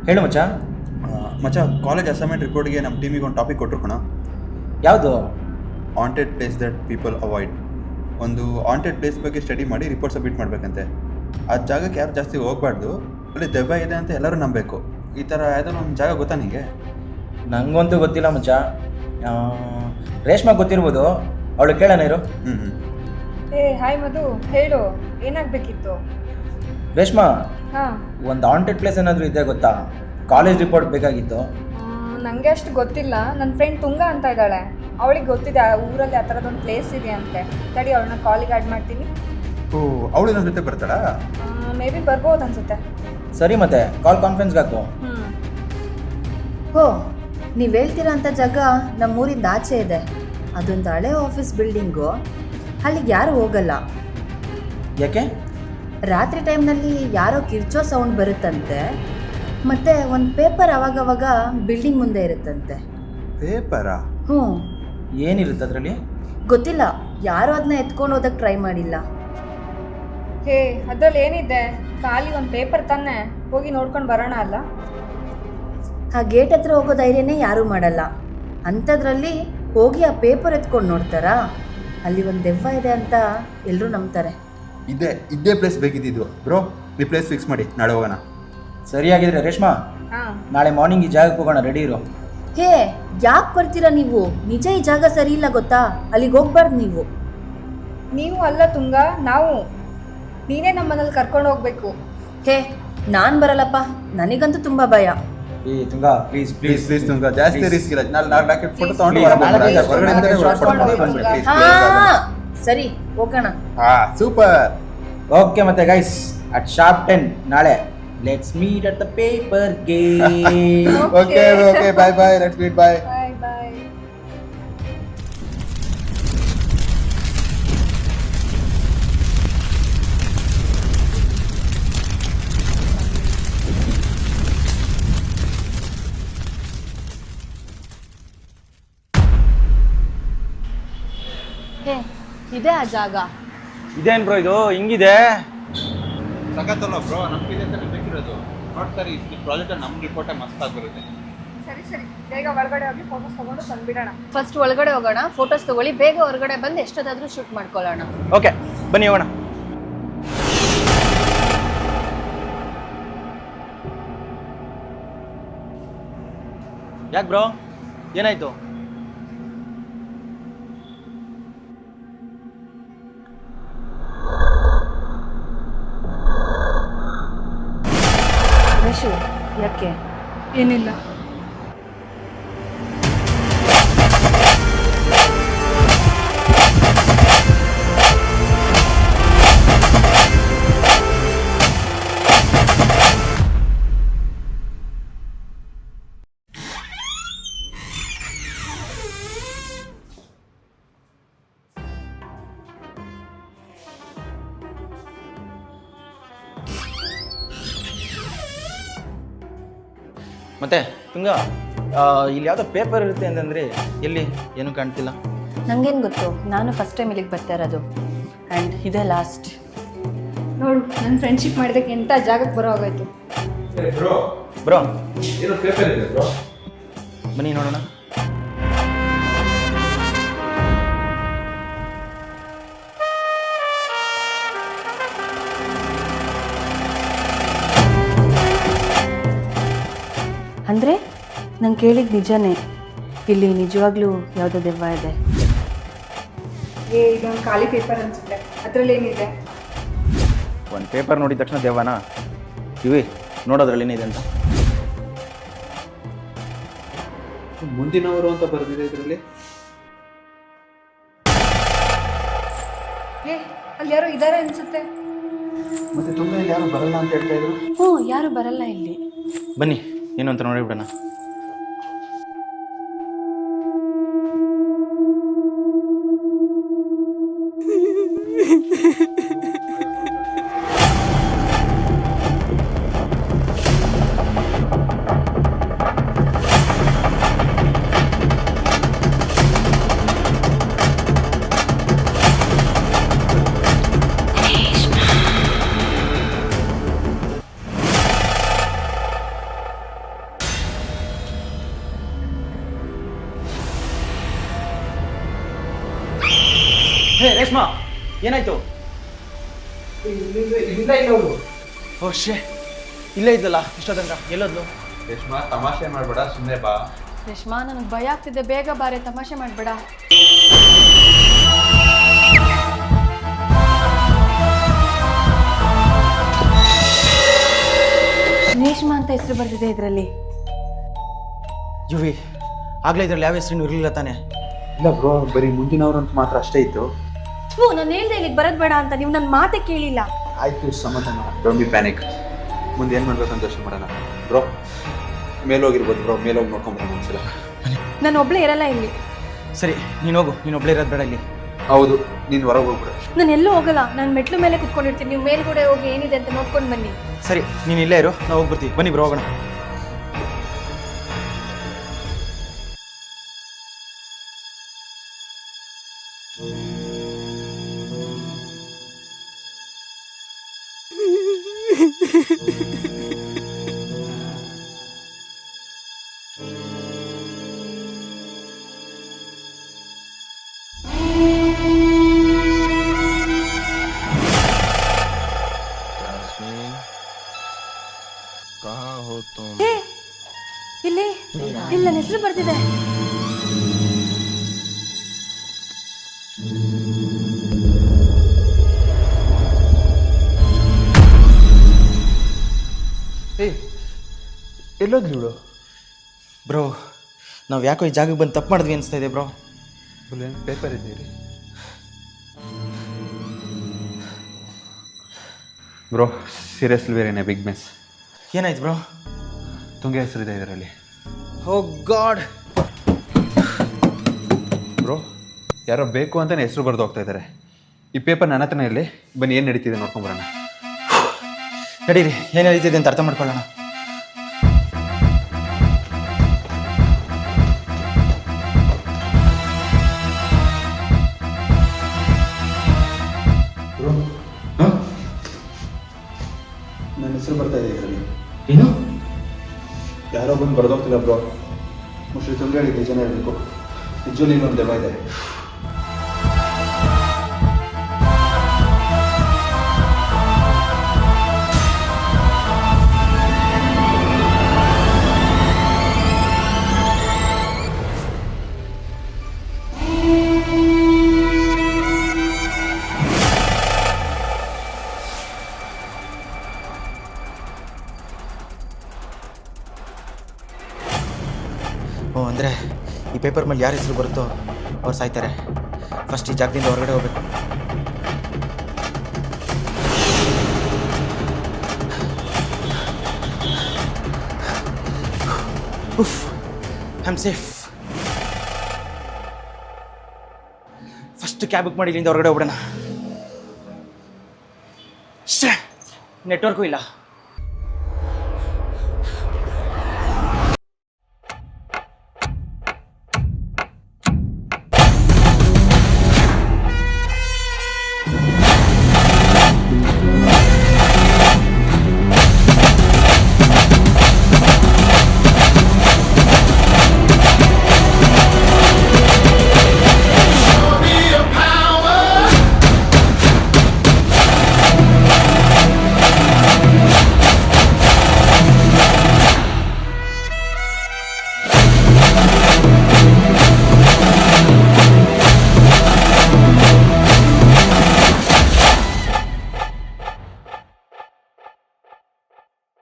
ಹೇಳು ಮಚ್ಚ. ಮಚ್ಚ, ಕಾಲೇಜ್ ಅಸೈನ್ಮೆಂಟ್ ರಿಪೋರ್ಟ್ಗೆ ನಮ್ಮ ಟೀಮಿಗೆ ಒಂದು ಟಾಪಿಕ್ ಕೊಟ್ಟರು ಕಣ. ಯಾವುದು? Haunted place that people avoid. ಒಂದು ಹಾಂಟೆಡ್ ಪ್ಲೇಸ್ ಬಗ್ಗೆ ಸ್ಟಡಿ ಮಾಡಿ ರಿಪೋರ್ಟ್ ಸಬ್ಮಿಟ್ ಮಾಡಬೇಕಂತೆ. ಆ ಜಾಗಕ್ಕೆ ಯಾರು ಜಾಸ್ತಿ ಹೋಗಬಾರ್ದು, ಅಲ್ಲಿ ದೆವ್ವ ಇದೆ ಅಂತ ಎಲ್ಲರೂ ನಂಬಬೇಕು. ಈ ಥರ ಯಾವುದೋ ಒಂದು ಜಾಗ ಗೊತ್ತಾ ನಿಮಗೆ? ನನಗಂತೂ ಗೊತ್ತಿಲ್ಲ ಮಚ್ಚ. ರೇಷ್ಮಾ ಗೊತ್ತಿರ್ಬೋದು, ಅವಳು ಕೇಳೋಣ ಇರು. ಹಾಯ್ ಮಧು, ಹೇಳು, ಏನಾಗಬೇಕಿತ್ತು? ರೇಷ್ಮಾ, ಹಾಂ, ಒಂದು ಹಾಂಟೆಡ್ ಪ್ಲೇಸ್ ಏನಾದರೂ ಇದೆ ಗೊತ್ತಾ? ಕಾಲೇಜ್ ರಿಪೋರ್ಟ್ ಬೇಕಾಗಿತ್ತು. ನನಗೆ ಅಷ್ಟು ಗೊತ್ತಿಲ್ಲ. ನನ್ನ ಫ್ರೆಂಡ್ ತುಂಗ ಅಂತ ಇದ್ದಾಳೆ, ಅವಳಿಗೆ ಗೊತ್ತಿದೆ ಆ ಊರಲ್ಲಿ ಆ ಥರದೊಂದು ಪ್ಲೇಸ್ ಇದೆ ಅಂತೆ. ತಡಿ, ಅವಳನ್ನ ಕಾಲಿಗೆ ಆ್ಯಡ್ ಮಾಡ್ತೀನಿ. ಓ, ಅವಳು ನನ್ನ ಜೊತೆ ಬರ್ತಾಳಾ? ಮೇ ಬಿ ಬರ್ಬೋದು ಅನ್ಸುತ್ತೆ. ಸರಿ, ಮತ್ತೆ ಕಾಲ್ ಕಾನ್ಫರೆನ್ಸ್ಗೆ ಹಾಕು. ಓ, ನೀವು ಹೇಳ್ತೀರ ಅಂಥ ಜಾಗ ನಮ್ಮೂರಿಂದ ಆಚೆ ಇದೆ. ಅದೊಂದು ಹಳೆ ಆಫೀಸ್ ಬಿಲ್ಡಿಂಗು. ಅಲ್ಲಿಗೆ ಯಾರು ಹೋಗಲ್ಲ. ಯಾಕೆ? ರಾತ್ರಿ ಟೈಮ್ನಲ್ಲಿ ಯಾರೋ ಕಿರ್ಚೋ ಸೌಂಡ್ ಬರುತ್ತಂತೆ. ಮತ್ತು ಒಂದು ಪೇಪರ್ ಅವಾಗವಾಗ ಬಿಲ್ಡಿಂಗ್ ಮುಂದೆ ಇರುತ್ತಂತೆ. ಪೇಪರಾ? ಹ್ಞೂ. ಏನಿರುತ್ತೆ ಅದರಲ್ಲಿ? ಗೊತ್ತಿಲ್ಲ, ಯಾರೂ ಅದನ್ನ ಎತ್ಕೊಂಡು ಹೋದಕ್ಕೆ ಟ್ರೈ ಮಾಡಿಲ್ಲ. ಅದ್ರಲ್ಲಿ ಏನಿದೆ? ಖಾಲಿ ಒಂದು ಪೇಪರ್ ತಾನೆ, ಹೋಗಿ ನೋಡ್ಕೊಂಡು ಬರೋಣ ಅಲ್ಲ? ಆ ಗೇಟ್ ಹತ್ರ ಹೋಗೋ ಧೈರ್ಯನೇ ಯಾರೂ ಮಾಡಲ್ಲ. ಅಂಥದ್ರಲ್ಲಿ ಹೋಗಿ ಆ ಪೇಪರ್ ಎತ್ಕೊಂಡು ನೋಡ್ತಾರಾ? ಅಲ್ಲಿ ಒಂದು ದೆವ್ವ ಇದೆ ಅಂತ ಎಲ್ಲರೂ ನಂಬ್ತಾರೆ. ಇದೇ ಪ್ಲೇಸ್ ಬೇಕಿದ್ದು ಬ್ರೋ. ಈ ಪ್ಲೇಸ್ ಫಿಕ್ಸ್ ಮಾಡಿ, ನಾಳೆ ಹೋಗೋಣ. ಸರಿಯಾಗಿದ್ರೆ ರೇಷ್ಮಾ, ನಾಳೆ ಮಾರ್ನಿಂಗ್ ಈ ಜಾಗಕ್ಕೆ ಹೋಗೋಣ, ರೆಡಿ ಇರು. ಯಾಕೆ ಬರ್ತೀರಾ ನೀವು? ನಿಜ ಈ ಜಾಗ ಸರಿ ಇಲ್ಲ ಗೊತ್ತಾ? ಅಲ್ಲಿಗೆ ಹೋಗ್ಬಾರ್ದು ನೀವು. ನೀವು ಅಲ್ಲ ತುಂಗ, ನಾವು. ನೀನೇ ನಮ್ಮನೇಲಿ ಕರ್ಕೊಂಡು ಹೋಗ್ಬೇಕು. ನಾನು ಬರಲ್ಲಪ್ಪ, ನನಗಂತೂ ತುಂಬ ಭಯ. Tunga, please please please Tunga, ಜಾಸ್ತಿ ರಿಸ್ಕ್ ಇಲ್ಲ. ನಾಳೆ ಫೋಟೋ ತಗೊಂಡು ಸರಿ, ಹೋಗೋಣ. ಸೂಪರ್. ಓಕೆ, ಮತ್ತೆ ಗೈಸ್ ಅಟ್ ಶಾರ್ಪ್ 10 ನಾಳೆ let's meet at the paper game. Okay, bye bye, let's meet, bye. Bye. ಇದೇ ಆ ಜಾಗ. ಇದೇನ್ ಬ್ರೋ ಇದು ಹಿಂಗಿದೆ? ಸಖತ್ತಲ್ಲ ಬ್ರೋ, ನಮ್ಗೆ ಬೇಕಿರೋದು. ನೋಡ್ತಾರೆ, ಈ ಪ್ರಾಜೆಕ್ಟ್ ನಮ್ಮ ರಿಪೋರ್ಟ್ ಮಸ್ತ್ ಆಗಿರುತ್ತೆ. ಸರಿ, ಬೇಗ ಒಳಗಡೆ ಹೋಗಿ ಫೋಟೋಸ್ ತಗೊಂಡು ತಂದ್ಬಿಡೋಣ. ಫಸ್ಟ್ ಒಳಗಡೆ ಹೋಗೋಣ, ಫೋಟೋಸ್ ತಗೊಳ್ಳಿ, ಬೇಗ ಹೊರಗಡೆ ಬಂದು ಎಷ್ಟೊತ್ತಾದ್ರೂ ಶೂಟ್ ಮಾಡ್ಕೊಳ್ಳೋಣ. ಓಕೆ, ಬನ್ನಿ ಹೋಗೋಣ. ಯಾಕೆ ಬ್ರೋ, ಏನಾಯ್ತು? ಯಾಕೆ? ಏನಿಲ್ಲ. ಮತ್ತೆ ತುಂಗ, ಇಲ್ಲಿ ಯಾವುದೋ ಪೇಪರ್ ಇರುತ್ತೆ ಅಂತಂದ್ರೆ ಎಲ್ಲಿ? ಏನು ಕಾಣ್ತಿಲ್ಲ. ನಂಗೇನು ಗೊತ್ತು, ನಾನು ಫಸ್ಟ್ ಟೈಮ್ ಇಲ್ಲಿಗೆ ಬರ್ತಾ ಇರೋದು. ಆ್ಯಂಡ್ ಇದೇ ಲಾಸ್ಟ್. ನೋಡು, ನನ್ನ ಫ್ರೆಂಡ್ಶಿಪ್ ಮಾಡಿದಕ್ಕೆ ಎಂಥ ಜಾಗಕ್ಕೆ ಬರೋ ಆಗೋಯ್ತು. ಬ್ರೋ, ಏನೋ ಪೇಪರ್ ಇದೆ ಬ್ರೋ. ಬನ್ನಿ ನೋಡೋಣ. ಅಂದರೆ ನಂಗೆ ಕೇಳಿದ ನಿಜನೇ, ಇಲ್ಲಿ ನಿಜವಾಗ್ಲೂ ಯಾವುದೋ ದೆವ್ವ ಇದೆ. ಇದೊಂದು ಖಾಲಿ ಪೇಪರ್ ಅನ್ಸುತ್ತೆ, ಅದರಲ್ಲಿ ಏನಿದೆ? ಒಂದು ಪೇಪರ್ ನೋಡಿದ ತಕ್ಷಣ ದೆವ್ವನ? ಇವಿ ನೋಡೋದ್ರಲ್ಲಿ ಏನಿದೆ ಅಂತ. ಮುಂದಿನವರು ಅಂತ ಬರೆದಿದೆ ಇದರಲ್ಲಿ. ಅಲ್ಲಿ ಯಾರೋ ಇದ್ದಾರೆ ಅನ್ಸುತ್ತೆ. ಮತ್ತೆ ತುಂಬ ಯಾರು ಬರಲ್ಲ ಅಂತ ಹೇಳ್ತಾ ಇದ್ರು. ಹ್ಞೂ, ಯಾರು ಬರಲ್ಲ ಇಲ್ಲಿ. ಬನ್ನಿ ಏನು ಅಂತ ನೋಡಿಬಿಡೋಣ. ಹೇ ರೇಷ್ಮಾ, ಏನಾಯ್ತು? ಓ ಶೇ, ಇಲ್ಲೇ ಇದ್ದಲ್ಲ ಇಷ್ಟೊತ್ತಂಕ, ಎಲ್ಲೋದ್ಲು? ರೇಷ್ಮಾ, ತಮಾಷೆ ಮಾಡಬೇಡ, ಸುಮ್ಮನೆ ಬಾ. ರೇಷ್ಮಾ, ನನಗೆ ಭಯ ಆಗ್ತಿದೆ, ಬೇಗ ಬಾರೆ, ತಮಾಷೆ ಮಾಡಬೇಡ. ರೇಷ್ಮಾ ಅಂತ ಹೆಸರು ಬರ್ತಿದೆ ಇದರಲ್ಲಿ. ಯುವಿ, ಆಗ್ಲೇ ಇದ್ರಲ್ಲಿ ಯಾವ ಹೆಸರು ಇರಲಿಲ್ಲ ತಾನೆ? ಇಲ್ಲ ಬ್ರೋ, ಬರೀ ಮುಂದಿನವ್ರು ಅಂತ ಮಾತ್ರ ಅಷ್ಟೇ ಇತ್ತು. ನಾನು ಹೇಳ್ದೆ ಇಲ್ಲಿಗೆ ಬರೋದು ಬೇಡ ಅಂತ, ನೀವು ನನ್ನ ಮಾತೇ ಕೇಳಿಲ್ಲ. ಆಯಿತು, ಸಮಾಧಾನ. Don't be panic. ಮುಂದೆ ಏನು ಮಾಡ್ಬೇಕಂತ ಯೋಚನೆ ಮಾಡೋಣ. ಬ್ರೋ, ಮೇಲೋಗಿರ್ಬೋದು ಬ್ರೋ, ಮೇಲೋಗಿ ನೋಡ್ಕೊಂಬರೋಣ ಒಂದ್ಸಲ. ನಾನು ಒಬ್ಳೇ ಇರಲ್ಲ ಇಲ್ಲಿ. ಸರಿ, ನೀನು ಹೋಗು, ನೀನು ಒಬ್ಳೇ ಇರೋದು ಬೇಡ ಇಲ್ಲಿ. ಹೌದು, ನೀನು ಹೊರಗೆ ಹೋಗ್ಬಿಡು. ನಾನು ಎಲ್ಲೂ ಹೋಗಲ್ಲ, ನಾನು ಮೆಟ್ಲು ಮೇಲೆ ಕುತ್ಕೊಂಡಿರ್ತೀನಿ. ನೀವು ಮೇಲ್ಗಡೆ ಹೋಗಿ ಏನಿದೆ ಅಂತ ನೋಡ್ಕೊಂಡು ಬನ್ನಿ. ಸರಿ, ನೀನು ಇಲ್ಲೇ ಇರು, ನಾವು ಹೋಗ್ಬಿಡ್ತೀವಿ. ಬನ್ನಿ ಬ್ರೋ, ಹೋಗೋಣ. ಇಲ್ಲಿ ಇಲ್ಲ, ನನ್ನ ಹೆಸರು ಬರ್ತಿದೆ. ಎಲ್ಲೋದ್ಲಿ ಇವಳು? ಬ್ರೋ, ನಾವು ಯಾಕೋ ಈ ಜಾಗಕ್ಕೆ ಬಂದು ತಪ್ಪು ಮಾಡಿದ್ವಿ ಅನಿಸ್ತಾ ಇದೆ ಬ್ರೋ. ಪೇಪರ್ ಇದ್ದೀರಿ bro? Seriously we're in a big miss. ಏನಾಯ್ತು ಬ್ರೋ? ತುಂಗೆ ಹೆಸರಿದೆ ಇದರಲ್ಲಿ. ಓ ಗಾಡ್ ಬ್ರೋ, ಯಾರೋ ಬೇಕು ಅಂತಲೇ ಹೆಸರು ಬರೆದು ಹೋಗ್ತಾ ಇದ್ದಾರೆ. ಈ ಪೇಪರ್ ನನ್ನ ಹತ್ರನೇ ಇರಲಿ, ಬನ್ನಿ ಏನು ನಡೀತಿದೆ ನೋಡ್ಕೊಂಬರೋಣ. ನಡೀರಿ, ಏನು ನಡೀತಿದೆ ಅಂತ ಅರ್ಥ ಮಾಡ್ಕೊಳ್ಳೋಣ. ನನ್ನ ಹೆಸರು ಬರ್ತಾ ಇದೆ ಇದರಲ್ಲಿ. ಏನು? ಯಾರೋ ಬಂದು ಬರೆದೋಗ್ತಿಲ್ಲ ಬ್ರೋ. ಮುಷ್ಟಿ ತುಂಗೆ ಹೇಳಿ ನಿಜನೇ ಇರಬೇಕು. ನಿಜವೂ ಒಂದು ದೆವ್ವ ಇದೆ. ಓ, ಅಂದರೆ ಈ ಪೇಪರ್ ಮೇಲೆ ಯಾರ ಹೆಸರು ಬರುತ್ತೋ ಅವ್ರು ಸಾಯ್ತಾರೆ. ಫಸ್ಟ್ ಈ ಜಾಗದಿಂದ ಹೊರಗಡೆ ಹೋಗ್ಬೇಕು. ಉಫ್, I am safe. First cab book ಮಾಡಿ ಇಲ್ಲಿಂದ ಹೊರಗಡೆ ಹೋಗ್ಬಿಡೋಣ. ನೆಟ್ವರ್ಕು ಇಲ್ಲ.